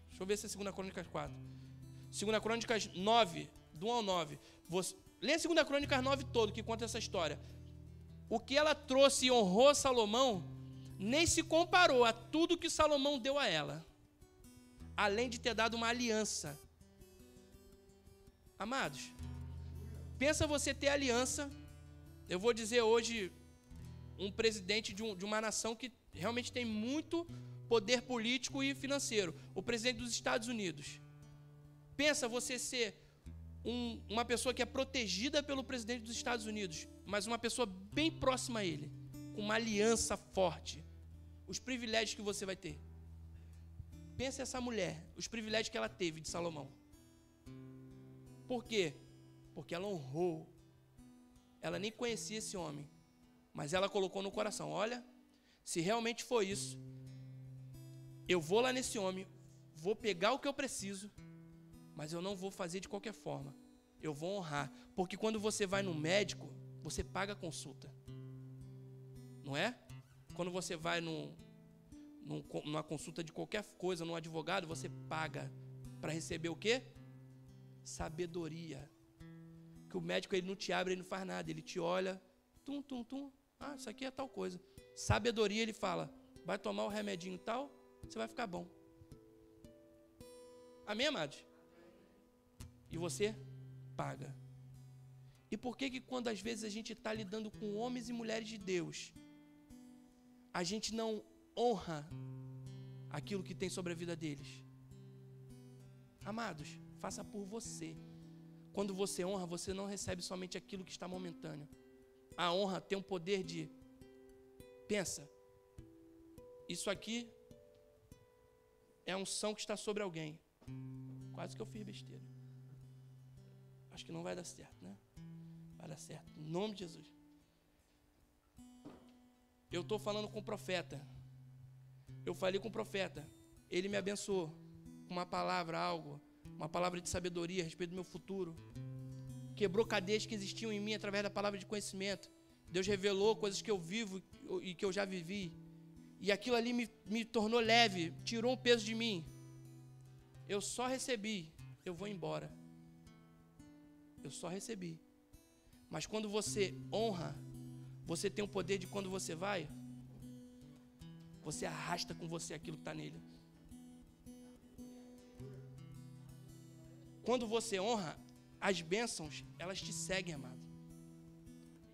deixa eu ver se é 2 Crônicas 4, 2 Crônicas 9, do 1 ao 9, lê 2 Crônicas 9 todo, que conta essa história. O que ela trouxe e honrou Salomão, nem se comparou a tudo que Salomão deu a ela, além de ter dado uma aliança. Amados, pensa você ter aliança. Eu vou dizer hoje um presidente de uma nação que realmente tem muito poder político e financeiro, o presidente dos Estados Unidos. Pensa você ser uma pessoa que é protegida pelo presidente dos Estados Unidos, mas uma pessoa bem próxima a ele, com uma aliança forte. Os privilégios que você vai ter. Pensa essa mulher, os privilégios que ela teve de Salomão. Por quê? Porque ela honrou. Ela nem conhecia esse homem, mas ela colocou no coração, olha, se realmente for isso, eu vou lá nesse homem, vou pegar o que eu preciso, mas eu não vou fazer de qualquer forma. Eu vou honrar. Porque quando você vai no médico, você paga a consulta. Não é? Quando você vai numa consulta de qualquer coisa, num advogado, você paga para receber o quê? Sabedoria. Que o médico ele não te abre, ele não faz nada. Ele te olha, tum. Ah, isso aqui é tal coisa. Sabedoria, ele fala, vai tomar o remedinho tal, você vai ficar bom. Amém, amados? E você paga. E por que quando às vezes a gente está lidando com homens e mulheres de Deus, a gente não honra aquilo que tem sobre a vida deles? Amados, faça por você. Quando você honra, você não recebe somente aquilo que está momentâneo. A honra tem um poder de... Pensa, isso aqui é a unção que está sobre alguém. Quase que eu fiz besteira. Acho que não vai dar certo, né? Vai dar certo, em nome de Jesus. Eu estou falando com o profeta. Eu falei com o profeta. Ele me abençoou com uma palavra, uma palavra de sabedoria a respeito do meu futuro. Quebrou cadeias que existiam em mim através da palavra de conhecimento. Deus revelou coisas que eu vivo e que eu já vivi. E aquilo ali me tornou leve, tirou um peso de mim. Eu só recebi, eu vou embora. Eu só recebi. Mas quando você honra, você tem o poder de quando você vai, você arrasta com você aquilo que está nele. Quando você honra, as bênçãos, elas te seguem, amado.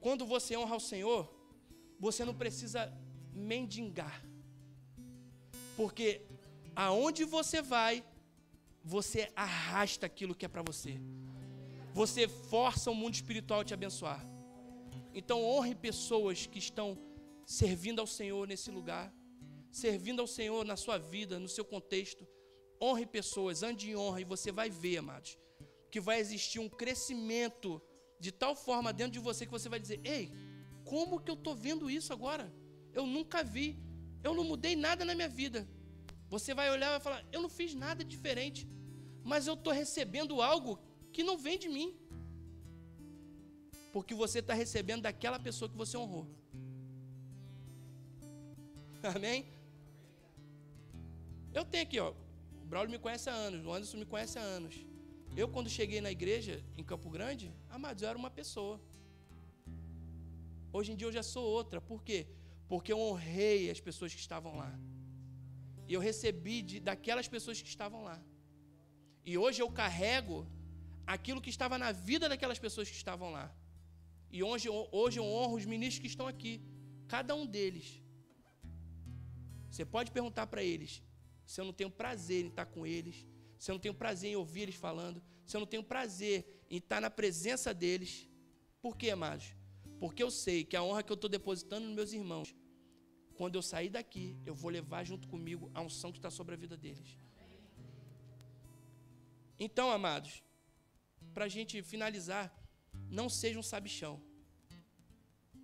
Quando você honra ao Senhor, você não precisa mendigar. Porque aonde você vai, você arrasta aquilo que é para você. Você força o mundo espiritual a te abençoar. Então honre pessoas que estão servindo ao Senhor nesse lugar, servindo ao Senhor na sua vida, no seu contexto. Honre pessoas, ande em honra, e você vai ver, amados, que vai existir um crescimento de tal forma dentro de você que você vai dizer, ei, como que eu estou vendo isso agora? Eu nunca vi, eu não mudei nada na minha vida. Você vai olhar e vai falar, eu não fiz nada diferente, mas eu estou recebendo algo que não vem de mim. Porque você está recebendo daquela pessoa que você honrou. Amém? Eu tenho aqui, ó, o Braulio me conhece há anos, o Anderson me conhece há anos. Eu, quando cheguei na igreja, em Campo Grande, amados, eu era uma pessoa. Hoje em dia eu já sou outra. Por quê? Porque eu honrei as pessoas que estavam lá. E eu recebi daquelas pessoas que estavam lá. E hoje eu carrego aquilo que estava na vida daquelas pessoas que estavam lá. E hoje eu honro os ministros que estão aqui. Cada um deles. Você pode perguntar para eles se eu não tenho prazer em estar com eles, se eu não tenho prazer em ouvir eles falando, se eu não tenho prazer em estar na presença deles. Por quê, amados? Porque eu sei que a honra que eu estou depositando nos meus irmãos, quando eu sair daqui, eu vou levar junto comigo a unção que está sobre a vida deles. Então, amados, para a gente finalizar, não seja um sabichão.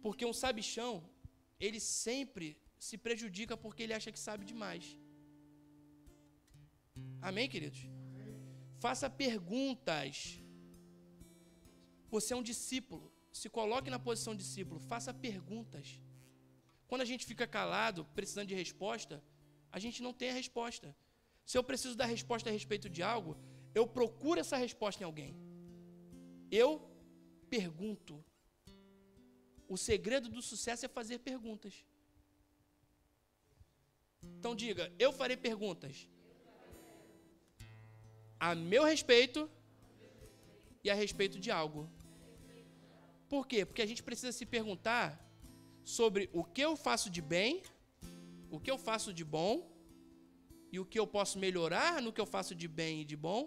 Porque um sabichão, ele sempre se prejudica porque ele acha que sabe demais. Amém, queridos? Faça perguntas. Você é um discípulo. Se coloque na posição de discípulo. Faça perguntas. Quando a gente fica calado, precisando de resposta, a gente não tem a resposta. Se eu preciso dar resposta a respeito de algo, eu procuro essa resposta em alguém. Eu pergunto. O segredo do sucesso é fazer perguntas. Então diga, eu farei perguntas a meu respeito e a respeito de algo. Por quê? Porque a gente precisa se perguntar sobre o que eu faço de bem, o que eu faço de bom, e o que eu posso melhorar no que eu faço de bem e de bom,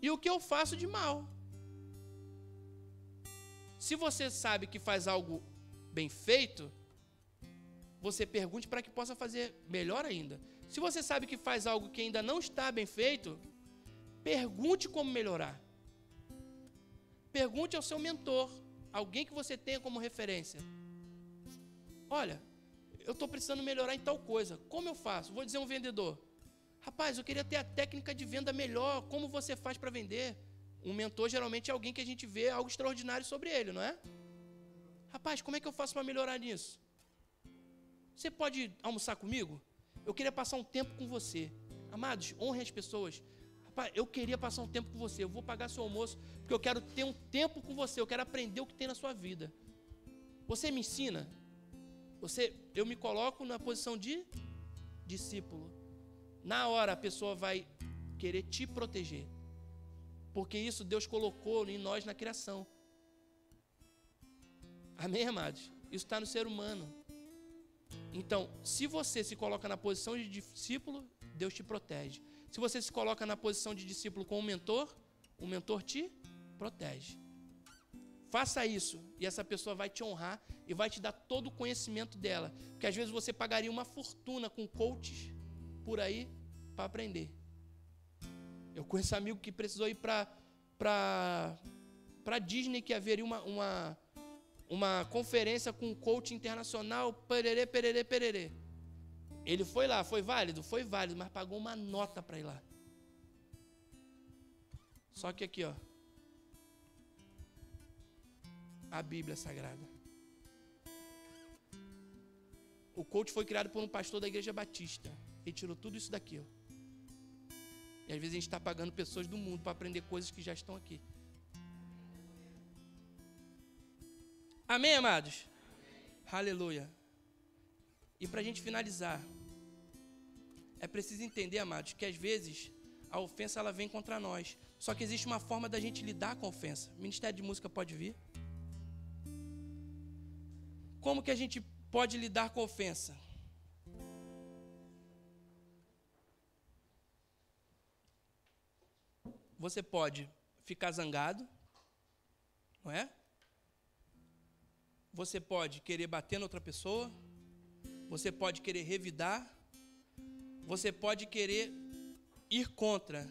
e o que eu faço de mal. Se você sabe que faz algo bem feito, você pergunte para que possa fazer melhor ainda. Se você sabe que faz algo que ainda não está bem feito, pergunte como melhorar. Pergunte ao seu mentor, alguém que você tenha como referência. Olha, eu estou precisando melhorar em tal coisa. Como eu faço? Vou dizer a um vendedor. Rapaz, eu queria ter a técnica de venda melhor. Como você faz para vender? Um mentor geralmente é alguém que a gente vê algo extraordinário sobre ele, não é? Rapaz, como é que eu faço para melhorar nisso? Você pode almoçar comigo? Eu queria passar um tempo com você. Amados, honre as pessoas. Rapaz, eu queria passar um tempo com você. Eu vou pagar seu almoço porque eu quero ter um tempo com você. Eu quero aprender o que tem na sua vida. Você me ensina? Eu me coloco na posição de discípulo. Na hora a pessoa vai querer te proteger. Porque isso Deus colocou em nós na criação. Amém, amados? Isso está no ser humano. Então, se você se coloca na posição de discípulo, Deus te protege. Se você se coloca na posição de discípulo com o mentor te protege. Faça isso e essa pessoa vai te honrar e vai te dar todo o conhecimento dela. Porque às vezes você pagaria uma fortuna com coaches por aí para aprender. Eu conheço um amigo que precisou ir para Disney, que haveria uma conferência com um coach internacional, pererê, pererê, pererê. Ele foi lá, foi válido, mas pagou uma nota para ir lá. Só que aqui, ó, a Bíblia Sagrada. O coach foi criado por um pastor da Igreja Batista. Ele tirou tudo isso daqui, ó. E às vezes a gente está pagando pessoas do mundo para aprender coisas que já estão aqui. Amém, amados? Amém. Aleluia. E para a gente finalizar, é preciso entender, amados, que às vezes a ofensa ela vem contra nós. Só que existe uma forma da gente lidar com a ofensa. O Ministério de Música pode vir. Como que a gente pode lidar com a ofensa? Você pode ficar zangado, não é? Você pode querer bater na outra pessoa. Você pode querer revidar. Você pode querer ir contra.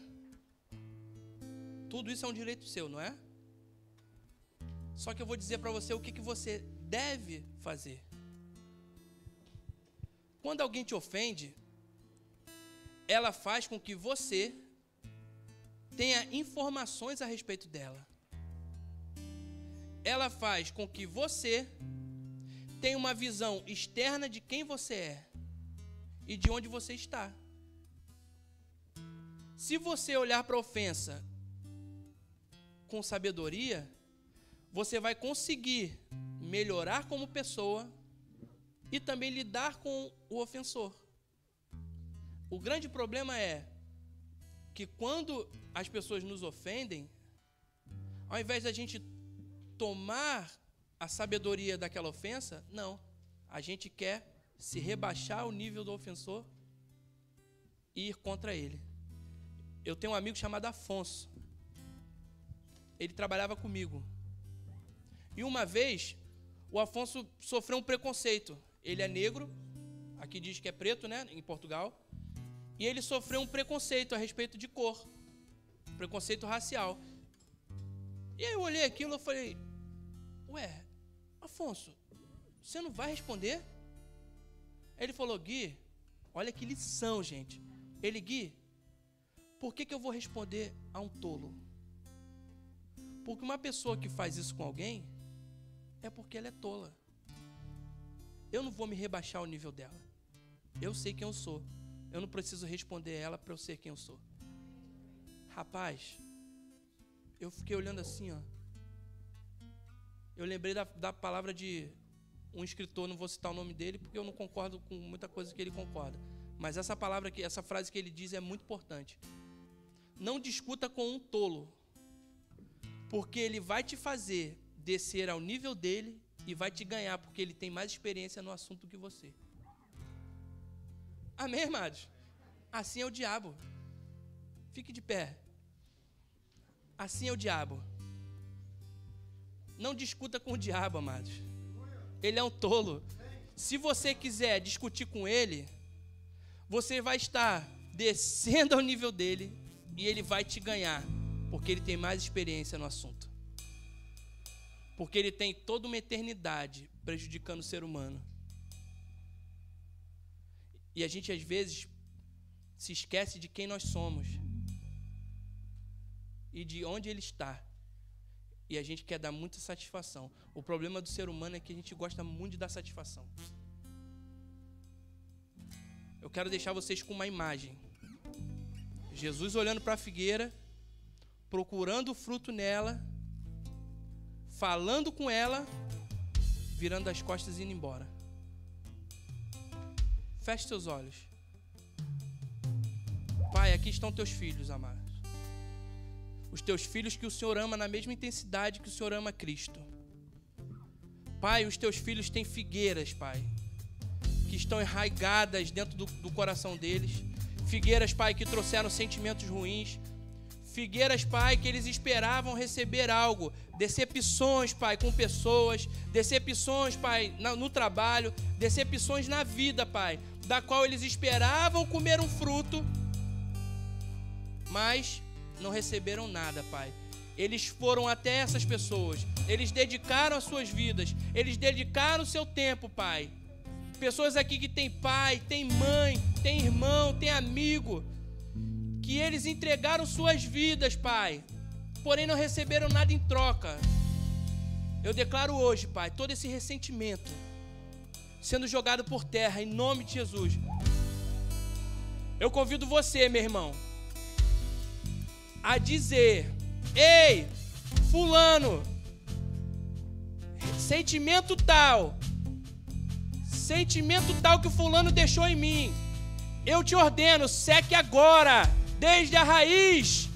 Tudo isso é um direito seu, não é? Só que eu vou dizer para você o que você deve fazer. Quando alguém te ofende, ela faz com que você tenha informações a respeito dela. Ela faz com que você tenha uma visão externa de quem você é e de onde você está. Se você olhar para a ofensa com sabedoria, você vai conseguir melhorar como pessoa e também lidar com o ofensor. O grande problema é que quando as pessoas nos ofendem, ao invés da gente tomar a sabedoria daquela ofensa? Não. A gente quer se rebaixar ao nível do ofensor e ir contra ele. Eu tenho um amigo chamado Afonso. Ele trabalhava comigo. E uma vez, o Afonso sofreu um preconceito. Ele é negro, aqui diz que é preto, né, em Portugal. E ele sofreu um preconceito a respeito de cor. Preconceito racial. E aí eu olhei aquilo e falei, ué, Afonso, você não vai responder? Ele falou, Gui, olha que lição, gente. Ele, Gui, por que eu vou responder a um tolo? Porque uma pessoa que faz isso com alguém é porque ela é tola. Eu não vou me rebaixar ao nível dela. Eu sei quem eu sou. Eu não preciso responder ela para eu ser quem eu sou. Rapaz, eu fiquei olhando assim, ó. Eu lembrei da palavra de um escritor, não vou citar o nome dele, porque eu não concordo com muita coisa que ele concorda. Mas essa palavra aqui, essa frase que ele diz é muito importante. Não discuta com um tolo, porque ele vai te fazer descer ao nível dele e vai te ganhar, porque ele tem mais experiência no assunto que você. Amém, amados? Assim é o diabo. Fique de pé. Assim é o diabo. Não discuta com o diabo, amados. Ele é um tolo. Se você quiser discutir com ele, você vai estar descendo ao nível dele e ele vai te ganhar, porque ele tem mais experiência no assunto. Porque ele tem toda uma eternidade prejudicando o ser humano. E a gente, às vezes, se esquece de quem nós somos e de onde ele está. E a gente quer dar muita satisfação. O problema do ser humano é que a gente gosta muito de dar satisfação. Eu quero deixar vocês com uma imagem. Jesus olhando para a figueira, procurando o fruto nela, falando com ela, virando as costas e indo embora. Feche seus olhos. Pai, aqui estão teus filhos, amados. Os teus filhos que o Senhor ama na mesma intensidade que o Senhor ama Cristo. Pai, os teus filhos têm figueiras, Pai, que estão enraigadas dentro do coração deles. Figueiras, Pai, que trouxeram sentimentos ruins. Figueiras, Pai, que eles esperavam receber algo. Decepções, Pai, com pessoas. Decepções, Pai, no trabalho. Decepções na vida, Pai, da qual eles esperavam comer um fruto, mas não receberam nada, Pai. Eles foram até essas pessoas. Eles dedicaram as suas vidas. Eles dedicaram o seu tempo, Pai. Pessoas aqui que têm pai, têm mãe, têm irmão, têm amigo, que eles entregaram suas vidas, Pai, porém não receberam nada em troca. Eu declaro hoje, Pai, todo esse ressentimento sendo jogado por terra, em nome de Jesus. Eu convido você, meu irmão, a dizer: ei, fulano, sentimento tal que o fulano deixou em mim, eu te ordeno, seque agora, desde a raiz,